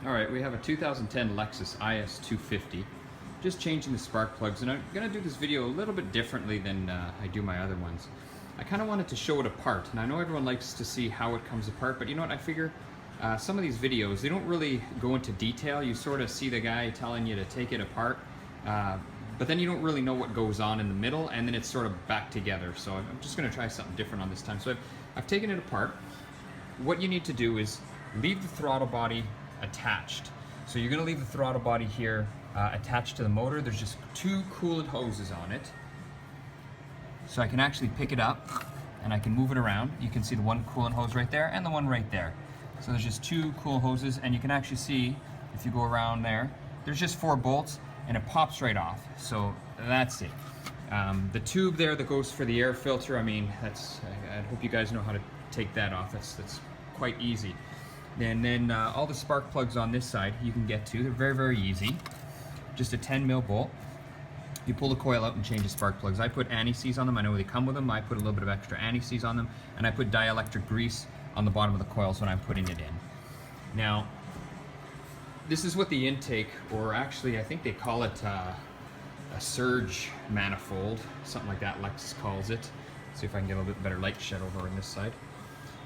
Alright, we have a 2010 Lexus IS250. Just changing the spark plugs, and I'm going to do this video a little bit differently than I do my other ones. I kind of wanted to show it apart, and I know everyone likes to see how it comes apart, but you know what, I figure some of these videos, they don't really go into detail. You sort of see the guy telling you to take it apart, but then you don't really know what goes on in the middle, and then it's sort of back together. So I'm just going to try something different on this time. So I've taken it apart. What you need to do is leave the throttle body attached. So you're going to leave the throttle body here attached to the motor. There's just two coolant hoses on it. So I can actually pick it up and I can move it around. You can see the one coolant hose right there and the one right there. So there's just two coolant hoses, and you can actually see, if you go around there, there's just 4 bolts and it pops right off. So that's it. The tube there that goes for the air filter, I mean, I hope you guys know how to take that off. That's quite easy. And then all the spark plugs on this side you can get to. They're very, very easy. Just a 10 mil bolt. You pull the coil out and change the spark plugs. I put anti-seize on them. I know they come with them. I put a little bit of extra anti-seize on them, and I put dielectric grease on the bottom of the coils when I'm putting it in. Now, this is what the intake, or actually I think they call it a surge manifold, something like that Lexus calls it. See if I can get a little bit better light shed over on this side.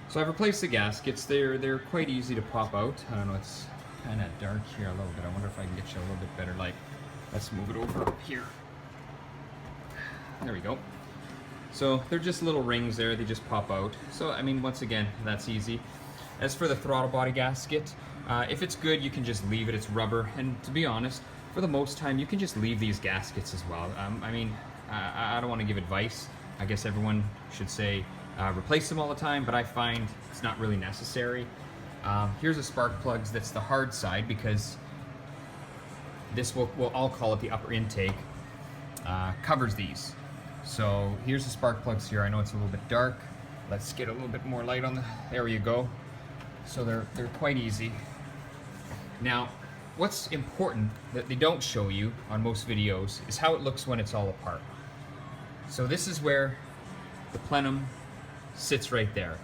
So I've replaced the gaskets. They're quite easy to pop out. I don't know, it's kind of dark here a little bit. I wonder if I can get you a little bit better light. Let's move it over here. There we go. So they're just little rings there, they just pop out. So I mean, once again, that's easy. As for the throttle body gasket, if it's good, you can just leave it. It's rubber, and to be honest, for the most time, you can just leave these gaskets as well. I mean, I don't want to give advice. I guess everyone should say replace them all the time, but I find it's not really necessary. Here's a spark plugs that's the hard side, because this we'll all call it the upper intake, covers these. So here's the spark plugs here. I know it's a little bit dark. Let's get a little bit more light on the, there you go. So they're quite easy. Now, what's important that they don't show you on most videos is how it looks when it's all apart. So this is where the plenum sits right there.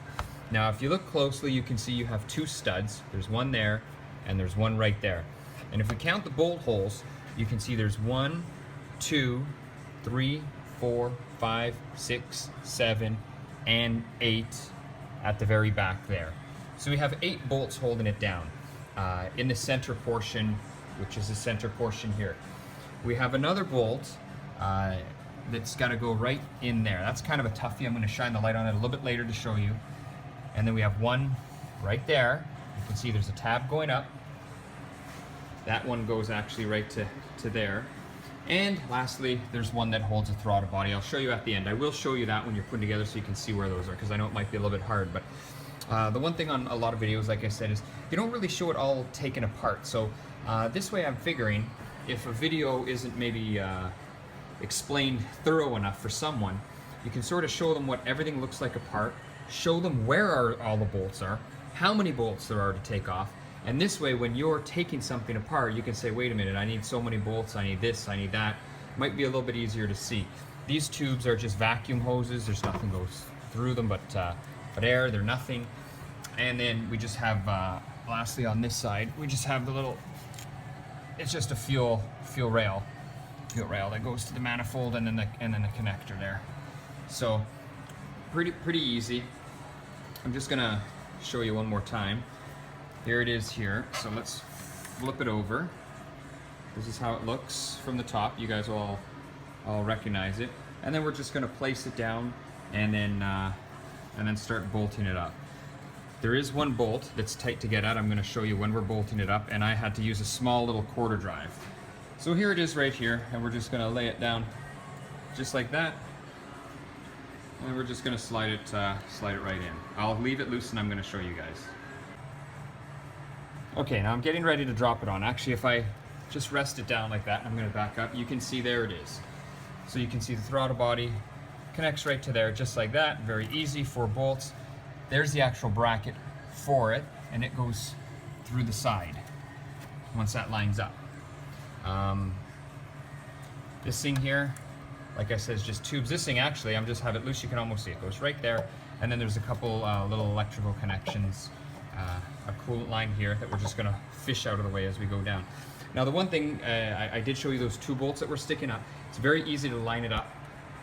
Now if you look closely, you can see you have 2 studs. There's one there and there's one right there. And if we count the bolt holes, you can see there's 1, 2, 3, 4, 5, 6, 7, and 8 at the very back there. So we have 8 bolts holding it down in the center portion, which is the center portion here. We have another bolt that's got to go right in there. That's kind of a toughie. I'm going to shine the light on it a little bit later to show you. And then we have one right there. You can see there's a tab going up. That one goes actually right to there. And lastly, there's one that holds a throttle body. I'll show you at the end. I will show you that when you're putting together so you can see where those are, because I know it might be a little bit hard. But the one thing on a lot of videos, like I said, is you don't really show it all taken apart. So this way I'm figuring if a video isn't maybe explained thorough enough for someone, you can sort of show them what everything looks like apart, show them where all the bolts are, how many bolts there are to take off, and this way when you're taking something apart, you can say, wait a minute, I need so many bolts, I need this, I need that. Might be a little bit easier to see. These tubes are just vacuum hoses. There's nothing goes through them but air. They're nothing. And then we just have, lastly on this side, we just have the little, it's just a fuel rail that goes to the manifold, and then the connector there. So pretty easy. I'm just gonna show you one more time. Here it is here. So let's flip it over. This is how it looks from the top. You guys will all recognize it. And then we're just gonna place it down and then start bolting it up. There is one bolt that's tight to get at. I'm gonna show you when we're bolting it up, and I had to use a small little quarter drive. So here it is right here, and we're just gonna lay it down just like that. And we're just gonna slide it right in. I'll leave it loose and I'm gonna show you guys. Okay, now I'm getting ready to drop it on. Actually, if I just rest it down like that, I'm gonna back up, you can see there it is. So you can see the throttle body connects right to there, just like that. Very easy, 4 bolts. There's the actual bracket for it, and it goes through the side once that lines up. This thing here, like I said, is just tubes. This thing actually, I'm just have it loose, you can almost see it goes right there, and then there's a couple little electrical connections a coolant line here that we're just going to fish out of the way as we go down. Now the one thing, I did show you those 2 bolts that were sticking up. It's very easy to line it up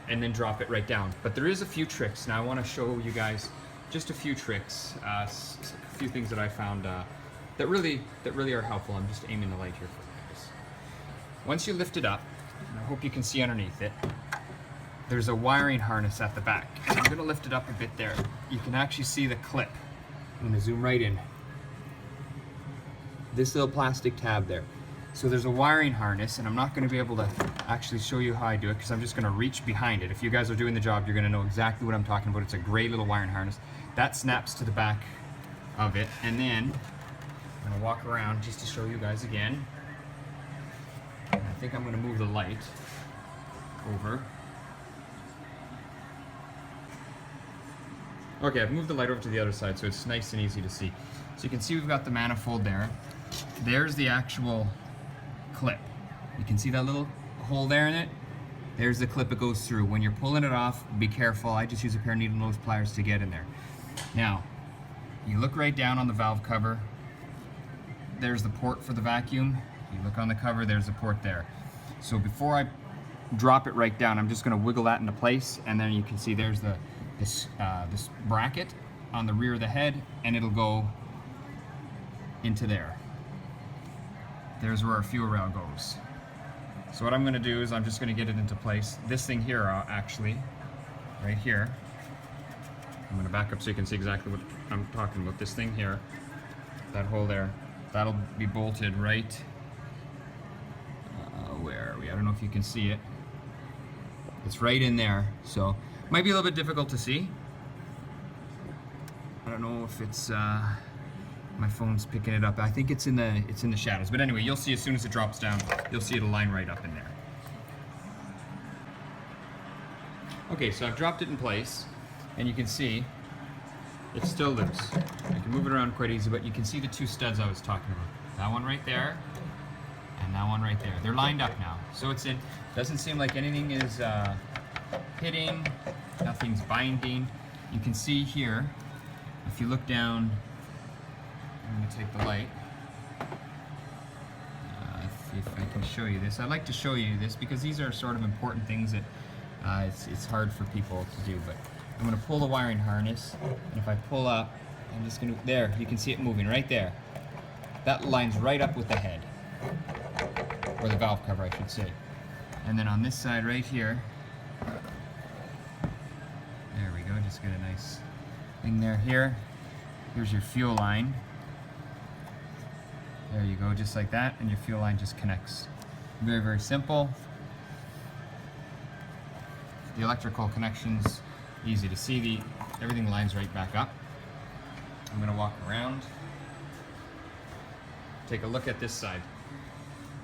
and then drop it right down. But there is a few tricks. Now I want to show you guys just a few tricks, a few things that I found that really are helpful. I'm just aiming the light here for you guys. Once you lift it up, and I hope you can see underneath it, there's a wiring harness at the back. And I'm going to lift it up a bit there. You can actually see the clip. I'm going to zoom right in. This little plastic tab there. So there's a wiring harness, and I'm not going to be able to actually show you how I do it because I'm just going to reach behind it. If you guys are doing the job, you're going to know exactly what I'm talking about. It's a gray little wiring harness. That snaps to the back of it, and then I'm going to walk around just to show you guys again. And I think I'm going to move the light over. Okay, I've moved the light over to the other side so it's nice and easy to see. So you can see we've got the manifold there. There's the actual clip. You can see that little hole there in it? There's the clip it goes through. When you're pulling it off, be careful. I just use a pair of needle nose pliers to get in there. Now, you look right down on the valve cover. There's the port for the vacuum. You look on the cover, there's the port there. So before I drop it right down, I'm just going to wiggle that into place, and then you can see there's this bracket on the rear of the head, and it'll go into there. There's where our fuel rail goes. So what I'm going to do is I'm just going to get it into place. This thing here, actually, right here, I'm going to back up so you can see exactly what I'm talking about. This thing here, that hole there, that'll be bolted right, where are we? I don't know if you can see it. It's right in there, so it might be a little bit difficult to see. I don't know if it's my phone's picking it up. I think it's in the shadows. But anyway, you'll see as soon as it drops down, you'll see it'll line right up in there. Okay, so I've dropped it in place, and you can see it's still loose. I can move it around quite easy, but you can see the 2 studs I was talking about. That one right there, and that one right there. They're lined up now, so it's in. Doesn't seem like anything is hitting, nothing's binding. You can see here, if you look down, I'm going to take the light, if I can show you this. I'd like to show you this because these are sort of important things that it's hard for people to do, but I'm going to pull the wiring harness, and if I pull up, I'm just going to, there, you can see it moving right there. That lines right up with the head, or the valve cover I should say. And then on this side right here, there we go, just get a nice thing there. Here's your fuel line. There you go, just like that, and your fuel line just connects. Very, very simple. The electrical connections, easy to see. Everything lines right back up. I'm going to walk around. Take a look at this side.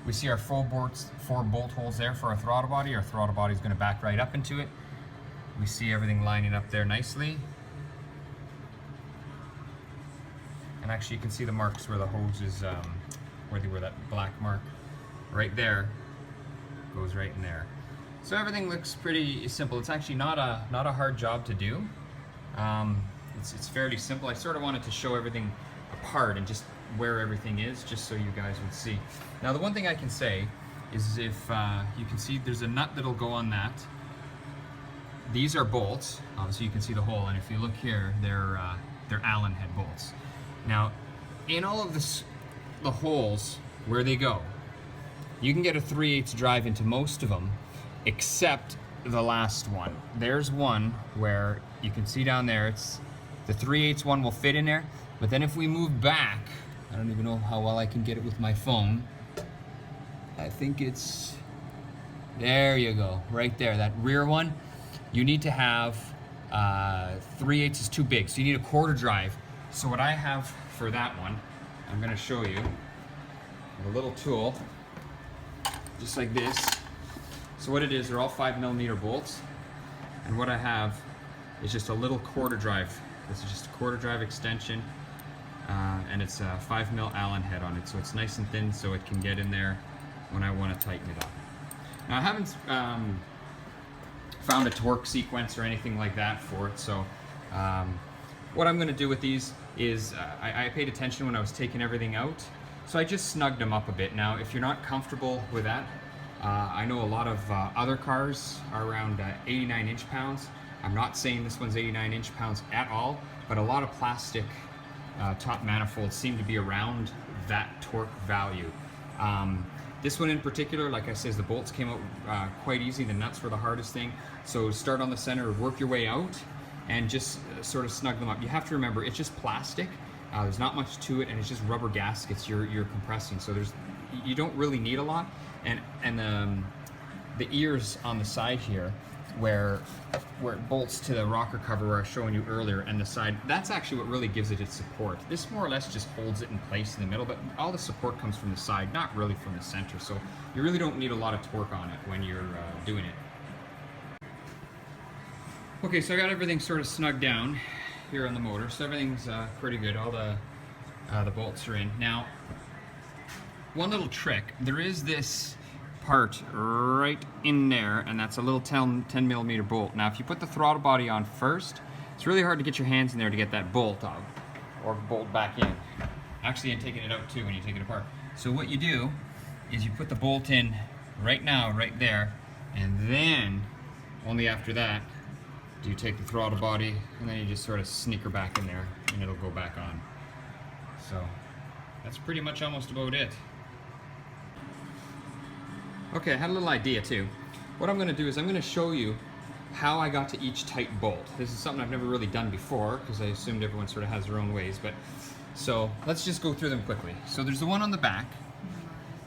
We see our 4 bolt holes there for our throttle body. Our throttle body is going to back right up into it. We see everything lining up there nicely. And actually you can see the marks where the hose is, where that black mark right there goes right in there. So everything looks pretty simple. It's actually not a hard job to do. It's fairly simple. I sort of wanted to show everything apart and just where everything is, just so you guys would see. Now the one thing I can say is if you can see there's a nut that'll go on that. These are bolts. Obviously you can see the hole, and if you look here, they're Allen head bolts. Now, in all of the holes where they go, you can get a 3/8 drive into most of them, except the last one. There's one where you can see down there, it's the 3/8 one will fit in there, but then if we move back, I don't even know how well I can get it with my phone. I think it's, there you go, right there, that rear one. You need to have, 3/8 is too big, so you need a 1/4 drive. So what I have for that one, I'm going to show you with a little tool, just like this. So what it is, they're all 5mm bolts, and what I have is just a little 1/4 drive. This is just a 1/4 drive extension, and it's a 5mm Allen head on it, so it's nice and thin, so it can get in there when I want to tighten it up. Now I haven't found a torque sequence or anything like that for it, so what I'm going to do with these is I paid attention when I was taking everything out, so I just snugged them up a bit. Now, if you're not comfortable with that, I know a lot of other cars are around 89 inch-pounds. I'm not saying this one's 89 inch-pounds at all, but a lot of plastic top manifolds seem to be around that torque value. This one in particular, like I said, the bolts came out quite easy. The nuts were the hardest thing. So start on the center, work your way out, and just sort of snug them up. You have to remember, it's just plastic. There's not much to it, and it's just rubber gaskets you're compressing. So you don't really need a lot. And the ears on the side here, where it bolts to the rocker cover where I was showing you earlier, and the side, that's actually what really gives it its support. This more or less just holds it in place in the middle, but all the support comes from the side, not really from the center. So you really don't need a lot of torque on it when you're doing it. Okay, so I got everything sort of snugged down here on the motor, so everything's pretty good. All the bolts are in. Now, one little trick, there is this part right in there, and that's a little 10 millimeter bolt. Now, if you put the throttle body on first, it's really hard to get your hands in there to get that bolt out, or bolt back in. Actually, and taking it out too when you take it apart. So what you do is you put the bolt in right now, right there, and then only after that do you take the throttle body, and then you just sort of sneak her back in there, and it'll go back on. So that's pretty much almost about it. Okay, I had a little idea too. What I'm going to do is I'm going to show you how I got to each tight bolt. This is something I've never really done before, because I assumed everyone sort of has their own ways. But so let's just go through them quickly. So there's the one on the back,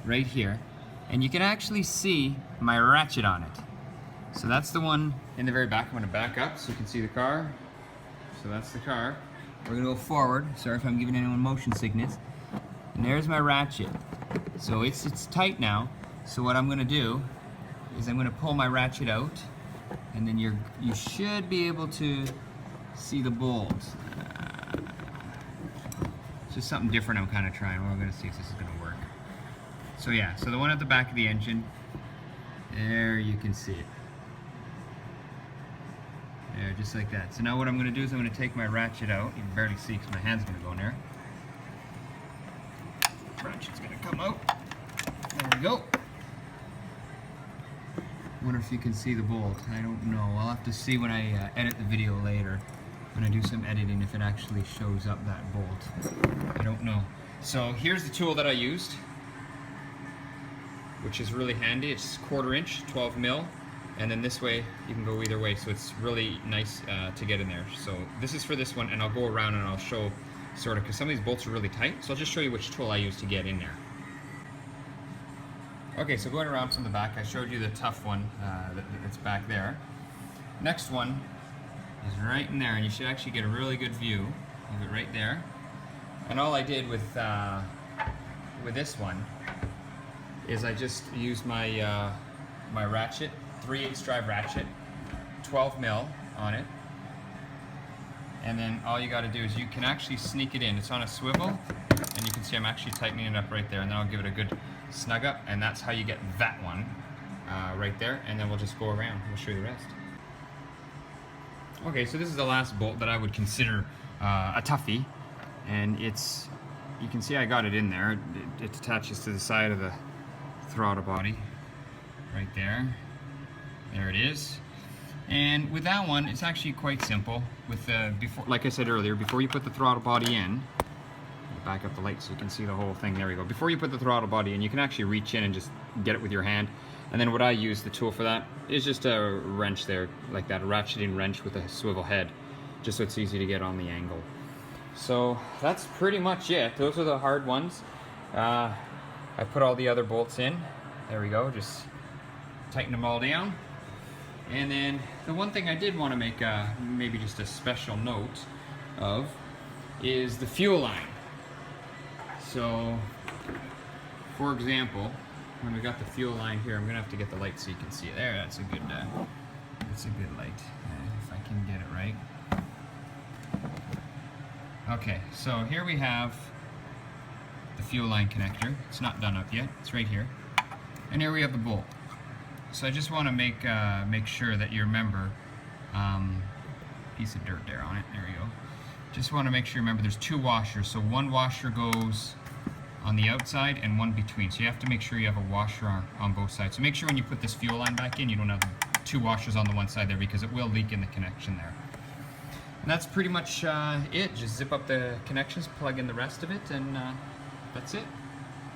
right here, and you can actually see my ratchet on it. So that's the one in the very back. I'm going to back up so you can see the car. So that's the car. We're going to go forward. Sorry if I'm giving anyone motion sickness. And there's my ratchet. So it's tight now. So what I'm going to do is I'm going to pull my ratchet out, and then you should be able to see the bolts. It's just something different I'm kind of trying. We're going to see if this is going to work. So yeah, so the one at the back of the engine, there you can see it. There, just like that. So now what I'm going to do is I'm going to take my ratchet out. You can barely see because my hand's going to go in there. Ratchet's going to come out. There we go. Wonder if you can see the bolt. I don't know. I'll have to see when I edit the video later. When I do some editing, if it actually shows up that bolt. I don't know. So here's the tool that I used, which is really handy. It's 1/4 inch, 12 mil. And then this way, you can go either way, so it's really nice to get in there. So this is for this one, and I'll go around and I'll show sort of, because some of these bolts are really tight, so I'll just show you which tool I use to get in there. Okay, so going around from the back, I showed you the tough one that's back there. Next one is right in there, and you should actually get a really good view of it right there. And all I did with this one is I just used my my ratchet, 3/8 drive ratchet, 12 mil on it, and then all you got to do is you can actually sneak it in. It's on a swivel, and you can see I'm actually tightening it up right there, and then I'll give it a good snug up, and that's how you get that one right there. And then we'll just go around. We'll show you the rest. Okay, so this is the last bolt that I would consider a toughie, and it's, you can see I got it in there. It attaches to the side of the throttle body right there. There it is. And with that one, it's actually quite simple. With before, like I said earlier, before you put the throttle body in, back up the light so you can see the whole thing. There we go. Before you put the throttle body in, you can actually reach in and just get it with your hand. And then what I use, the tool for that, is just a wrench there, like that, a ratcheting wrench with a swivel head, just so it's easy to get on the angle. So that's pretty much it. Those are the hard ones. I put all the other bolts in. There we go. Just tighten them all down. And then the one thing I did want to make maybe just a special note of is the fuel line. So, for example, when we got the fuel line here, I'm gonna have to get the light so you can see it. There, that's a good light. If I can get it right. Okay, so here we have the fuel line connector. It's not done up yet. It's right here, and here we have the bolt. So I just want to make sure that you remember, piece of dirt there on it. There we go. Just want to make sure you remember there's 2 washers, so 1 washer goes on the outside and 1 between. So you have to make sure you have a washer on both sides. So make sure when you put this fuel line back in, you don't have 2 washers on the one side there, because it will leak in the connection there. And that's pretty much it. Just zip up the connections, plug in the rest of it, and that's it.